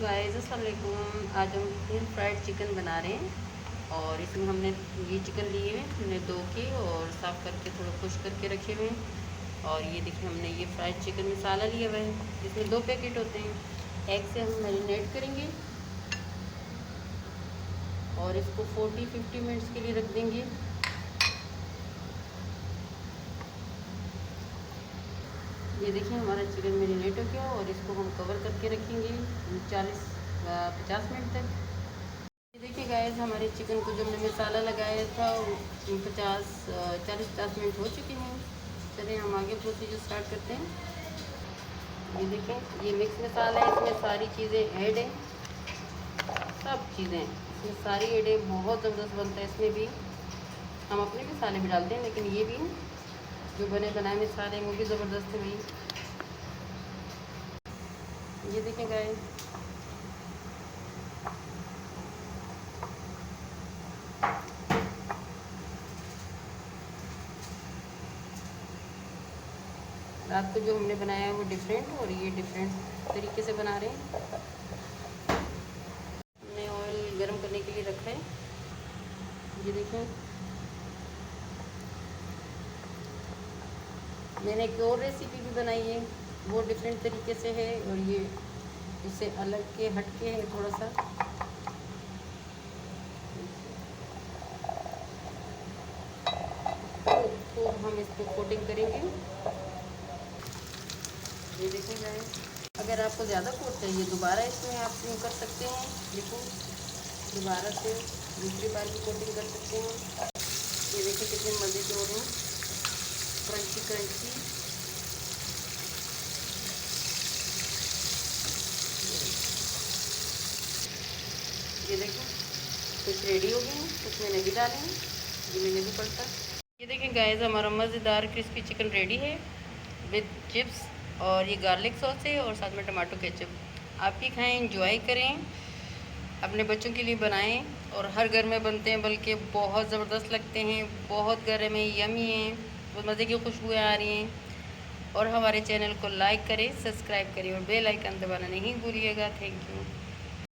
Guys अस्सलाम वालेकुम। आज हम फिर फ्राइड चिकन बना रहे हैं और इसमें हमने ये चिकन लिए हुए हमने धो के और साफ़ करके थोड़ा खुश करके रखे हुए हैं। और ये देखिए हमने ये फ्राइड चिकन मसाला लिया हुआ है, इसमें 2 पैकेट होते हैं। एग से हम मैरिनेट करेंगे और इसको 40-50 मिनट्स के लिए रख देंगे। ये देखिए हमारा चिकन मैरिनेट हो गया और इसको हम कवर करके रखेंगे 40-50 मिनट तक। ये देखिए गाइस हमारे चिकन को जो हमने मसाला लगाया था 40-50 मिनट हो चुके हैं। चलिए हम आगे प्रोसीजर स्टार्ट करते हैं। ये देखें ये मिक्स मसाला है, इसमें सारी चीज़ें ऐड हैं, सब चीज़ें इसमें सारी ऐड है। बहुत ज़बरदस्त बनता है। इसमें भी हम अपने मसाले भी डालते हैं, लेकिन ये भी जो बने बनाए मसाले वो भी ज़बरदस्त है भाई। ये देखें गाइस रात को जो हमने बनाया है वो डिफरेंट और ये डिफरेंट तरीके से बना रहे हैं। हमने ऑयल गरम करने के लिए रखा है। ये देखें मैंने एक और रेसिपी भी बनाई है, वो डिफरेंट तरीके से है और ये इससे अलग के हटके है थोड़ा सा। तो हम इसको कोटिंग करेंगे। ये देखें गाइस अगर आपको ज़्यादा कोट चाहिए दोबारा इसमें आप कर सकते हैं। देखो दोबारा से दूसरी बार भी कोटिंग कर सकते हैं। ये देखिए कितने मज़े के हो रहे हैं, क्रंची क्रंची। ये देखो कुछ रेडी हो गए हैं, कुछ मैंने भी डाले हैं, ये मैंने भी पड़ता। ये देखें गाइस हमारा मज़ेदार क्रिस्पी चिकन रेडी है विद चिप्स और ये गार्लिक सॉस है और साथ में टमाटो केचप। आप भी खाएं, इंजॉय करें, अपने बच्चों के लिए बनाएं और हर घर में बनते हैं, बल्कि बहुत ज़बरदस्त लगते हैं, बहुत घर में यमी हैं, बहुत मज़े की खुशबुएँ आ रही हैं। और हमारे चैनल को लाइक करें, सब्सक्राइब करें और बेल आइकन दबाना नहीं भूलिएगा। Thank you.